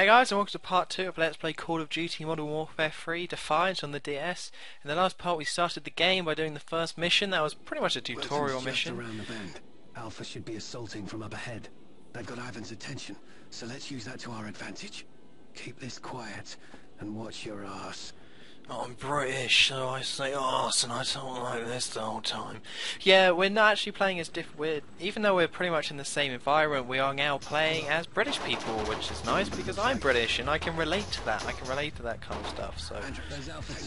Hey guys, and welcome to part 2 of Let's Play Call of Duty Modern Warfare 3 Defiance on the DS. In the last part we started the game by doing the first mission. That was pretty much a tutorial mission. Around the bend. Alpha should be assaulting from up ahead. That got Ivan's attention, so let's use that to our advantage. Keep this quiet and watch your arse. I'm British, so I say arse, and I talk like this the whole time. Yeah, we're not actually playing as even though we're pretty much in the same environment, we are now playing as British people, which is nice because I'm British and I can relate to that. I can relate to that kind of stuff. So,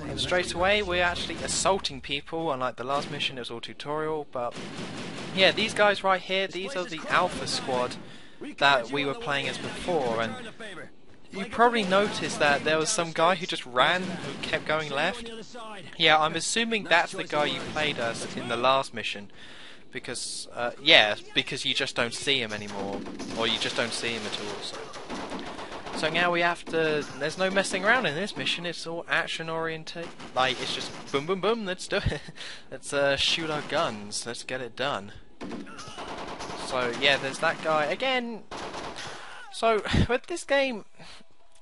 and straight away we're actually assaulting people. Unlike the last mission, it was all tutorial. But yeah, these guys right here, these are the Alpha squad that we were playing as before, and you probably noticed that there was some guy who just ran, who kept going left. Yeah, I'm assuming that's the guy you played as in the last mission. Because, yeah, because you just don't see him anymore. Or you just don't see him at all. So now we have to... There's no messing around in this mission, it's all action oriented. Like, it's just boom boom boom, let's do it. Let's shoot our guns, let's get it done. So, yeah, there's that guy. Again... So, with this game,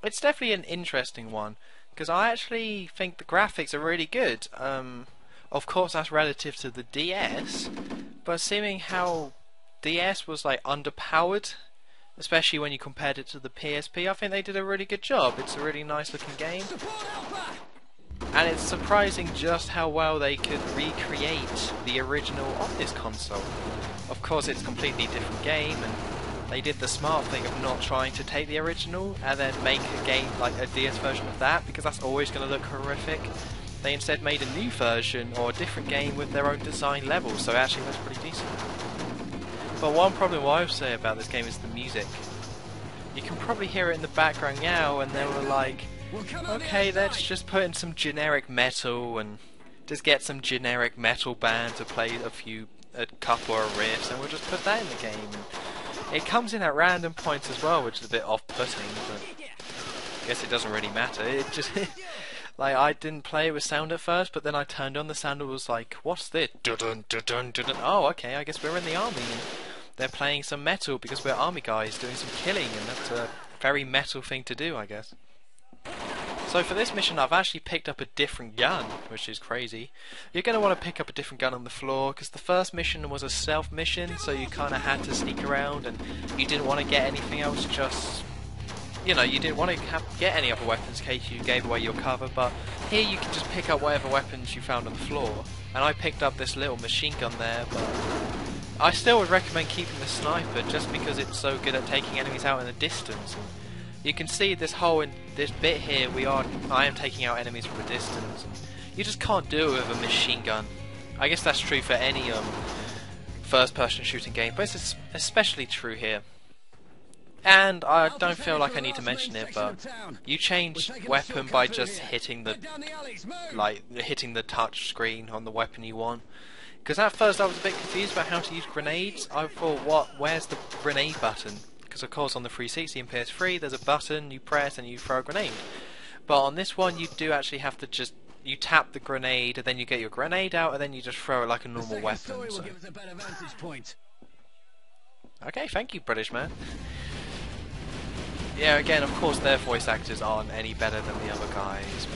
it's definitely an interesting one, because I actually think the graphics are really good. Of course, that's relative to the DS, but seeing how DS was like underpowered, especially when you compared it to the PSP, I think they did a really good job. It's a really nice looking game, and it's surprising just how well they could recreate the original on this console. Of course, it's a completely different game, and they did the smart thing of not trying to take the original and then make a game like a DS version of that, because that's always going to look horrific. They instead made a new version or a different game with their own design levels, so actually that's pretty decent. But one problem I would say about this game is the music. You can probably hear it in the background now, and they were like, okay, let's just put in some generic metal and just get some generic metal band to play a couple of riffs, and we'll just put that in the game. It comes in at random points as well, which is a bit off-putting, but I guess it doesn't really matter. It just like, I didn't play it with sound at first, but then I turned on the sound and was like, what's this? Dun, dun, dun, dun, dun. Oh, okay, I guess we're in the army and they're playing some metal because we're army guys doing some killing, and that's a very metal thing to do, I guess. So for this mission I've actually picked up a different gun, which is crazy. You're going to want to pick up a different gun on the floor, because the first mission was a stealth mission, so you kind of had to sneak around and you didn't want to get anything else, just... You know, you didn't want to get any other weapons in case you gave away your cover, but here you can just pick up whatever weapons you found on the floor. And I picked up this little machine gun there, but I still would recommend keeping the sniper just because it's so good at taking enemies out in the distance. You can see this bit here, I am taking out enemies from a distance. You just can't do it with a machine gun. I guess that's true for any first-person shooting game, but it's especially true here. And I don't feel like I need to mention it, but you change weapon by just hitting the touch screen on the weapon you want. Because at first I was a bit confused about how to use grenades. I thought, where's the grenade button? Because of course on the 360 and PS3 there's a button you press and you throw a grenade. But on this one you do actually have to you tap the grenade and then you get your grenade out and then you just throw it like a normal weapon. So. Okay, thank you, British man. Yeah, again, of course their voice actors aren't any better than the other guys.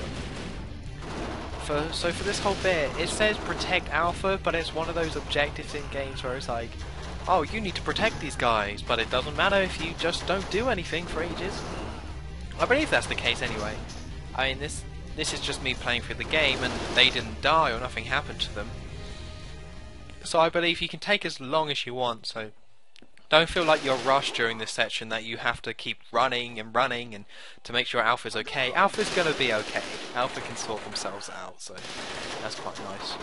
So for this whole bit, it says protect Alpha, but it's one of those objectives in games where it's like, oh, you need to protect these guys, but it doesn't matter if you just don't do anything for ages. I believe that's the case anyway. I mean, this is just me playing through the game, and they didn't die or nothing happened to them. So I believe you can take as long as you want, so don't feel like you're rushed during this section that you have to keep running and to make sure Alpha's okay. Alpha's gonna be okay. Alpha can sort themselves out, so that's quite nice.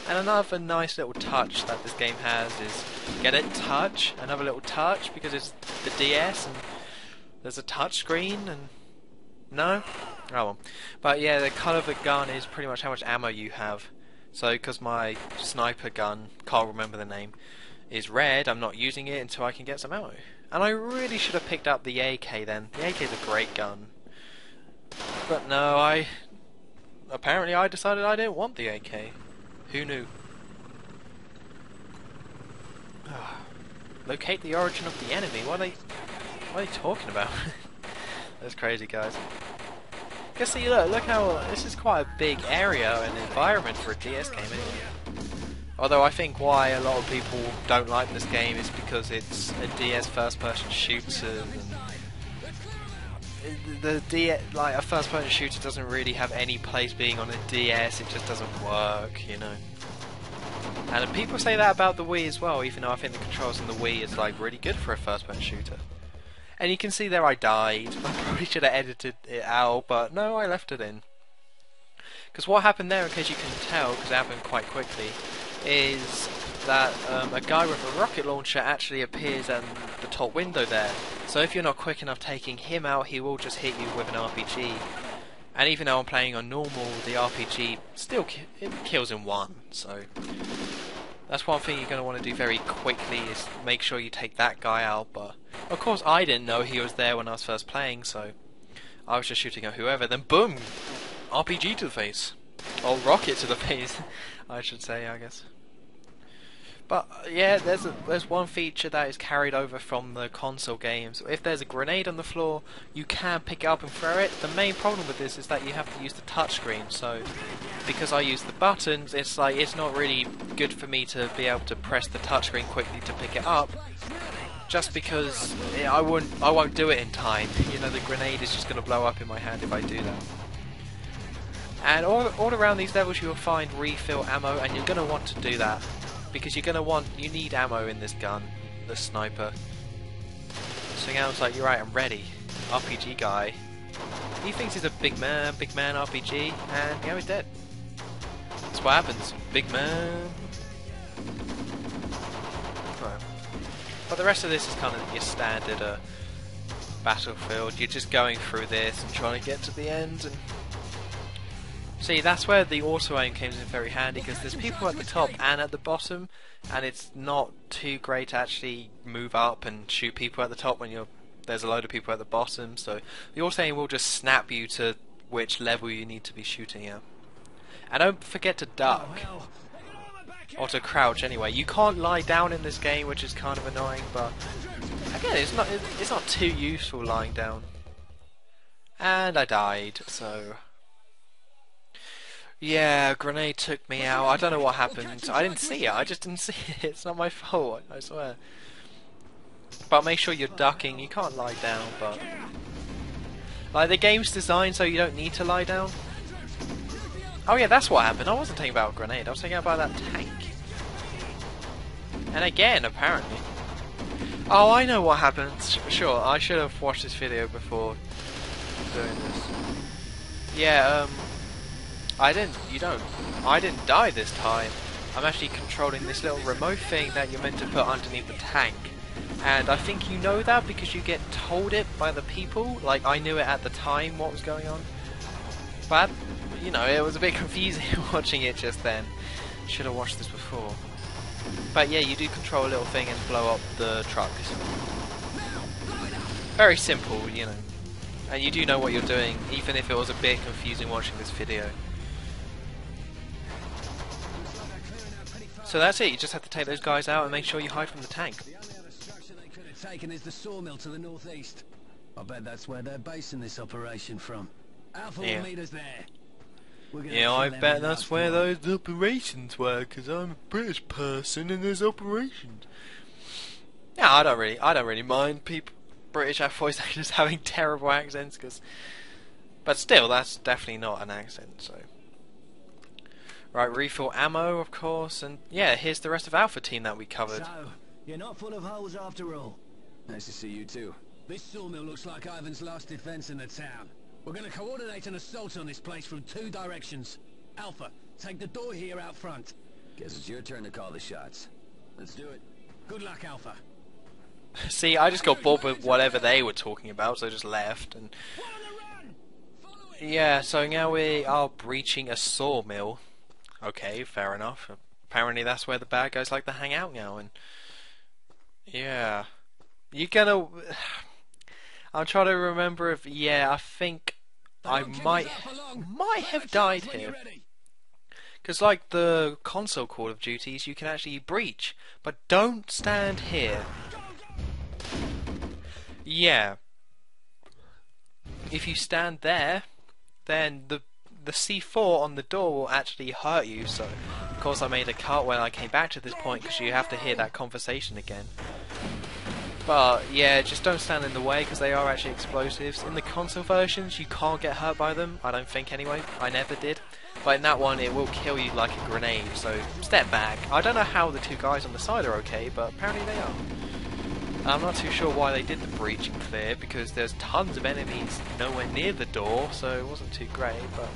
And another nice little touch that this game has is, get it? Touch? Another little touch, because it's the DS and there's a touch screen and... No? Oh well. But yeah, the colour of the gun is pretty much how much ammo you have. So because my sniper gun, can't remember the name, is red, I'm not using it until I can get some ammo. And I really should have picked up the AK then. The AK is a great gun. But no, apparently I decided I didn't want the AK. Who knew? Locate the origin of the enemy. What are they talking about? That's crazy, guys. Because see, look how this is quite a big area and environment for a DS game anyway. Although I think why a lot of people don't like this game is because it's a DS first-person shooter. And like a first-person shooter doesn't really have any place being on a DS. It just doesn't work, you know. And people say that about the Wii as well, even though I think the controls on the Wii is like really good for a first-person shooter. And you can see there I died. I probably should have edited it out, but no, I left it in. Because what happened there, in case you can tell, because it happened quite quickly, is that a guy with a rocket launcher actually appears in the top window there. So if you're not quick enough taking him out, he will just hit you with an RPG. And even though I'm playing on normal, the RPG still it kills in one. So that's one thing you're going to want to do very quickly, is make sure you take that guy out. But of course I didn't know he was there when I was first playing, so I was just shooting at whoever, then boom! RPG to the face. Or rocket to the face, I should say, I guess. But yeah, there's one feature that is carried over from the console games. If there's a grenade on the floor, you can pick it up and throw it. The main problem with this is that you have to use the touchscreen. So because I use the buttons, it's like it's not really good for me to be able to press the touchscreen quickly to pick it up. Just because I won't do it in time. You know, the grenade is just going to blow up in my hand if I do that. And all around these levels you will find refill ammo, and you're going to want to do that. Because you need ammo in this gun, the sniper. So now it's like, you're right, I'm ready. RPG guy. He thinks he's a big man RPG, and yeah, he's dead. That's what happens, big man. Right. But the rest of this is kind of your standard battlefield. You're just going through this and trying to get to the end. And see, that's where the auto-aim comes in very handy, because there's people at the top and at the bottom, and it's not too great to actually move up and shoot people at the top when there's a load of people at the bottom, so the auto-aim will just snap you to which level you need to be shooting at. And don't forget to duck, or to crouch anyway. You can't lie down in this game, which is kind of annoying, but again, it's not too useful lying down. And I died, so yeah, grenade took me out. I don't know what happened. I didn't see it. I just didn't see it. It's not my fault, I swear. But make sure you're ducking. You can't lie down, but like, the game's designed so you don't need to lie down. Oh yeah, that's what happened. I wasn't thinking about a grenade. I was thinking about that tank. And again, apparently. Oh, I know what happened. Sure, I should have watched this video before doing this. Yeah, I didn't die this time. I'm actually controlling this little remote thing that you're meant to put underneath the tank. And I think you know that because you get told it by the people. Like, I knew it at the time what was going on. But, you know, it was a bit confusing watching it just then. Should have watched this before. But yeah, you do control a little thing and blow up the trucks. Very simple, you know. And you do know what you're doing, even if it was a bit confusing watching this video. So that's it, you just have to take those guys out and make sure you hide from the tank. The only other structure they could have taken is the sawmill to the northeast. I bet that's where they're basing this operation from. Alpha will meet us there. Yeah, I bet that's where those operations were, because I'm a British person and there's operations. Yeah, I don't really mind people, British voice actors having terrible accents, but still, that's definitely not an accent, so. Right, refill ammo, of course, and yeah, here's the rest of Alpha Team that we covered. So, you're not full of holes after all. Nice to see you too. This sawmill looks like Ivan's last defense in the town. We're going to coordinate an assault on this place from 2 directions. Alpha, take the door here out front. Guess it's your turn to call the shots. Let's do it. Good luck, Alpha. See, I just got bored with whatever they were talking about, so I just left. And yeah, so now we are breaching a sawmill. Okay, fair enough. Apparently that's where the bad guys like to hang out now, and yeah. You're gonna... I'm trying to remember if... Yeah, I think I might have died here. Because like the console Call of Duties, you can actually breach, but don't stand here. Yeah. if you stand there, then the C4 on the door will actually hurt you. So, of course, I made a cut when I came back to this point because you have to hear that conversation again. But yeah, just don't stand in the way because they are actually explosives. In the console versions, you can't get hurt by them. I don't think anyway. I never did. But in that one, it will kill you like a grenade. So step back. I don't know how the two guys on the side are okay, but apparently they are. I'm not too sure why they did the breach and clear, because there's tons of enemies nowhere near the door, so it wasn't too great, but...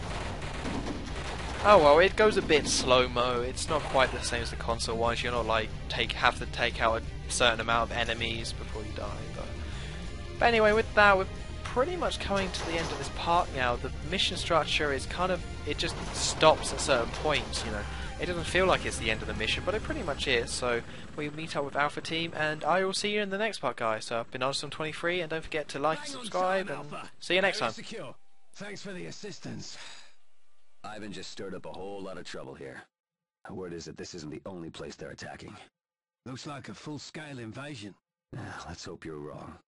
Oh well, it goes a bit slow-mo. It's not quite the same as the console ones. You're not like have to take out a certain amount of enemies before you die. But anyway, with that, we're pretty much coming to the end of this part now. The mission structure is kind of... it just stops at certain points, you know. It doesn't feel like it's the end of the mission, but it pretty much is. So we meet up with Alpha Team, and I will see you in the next part, guys. So I've been Honest23, and don't forget to like and subscribe, and see you next time. Thanks for the assistance. Ivan just stirred up a whole lot of trouble here. Word is that this isn't the only place they're attacking. Looks like a full-scale invasion. Let's hope you're wrong.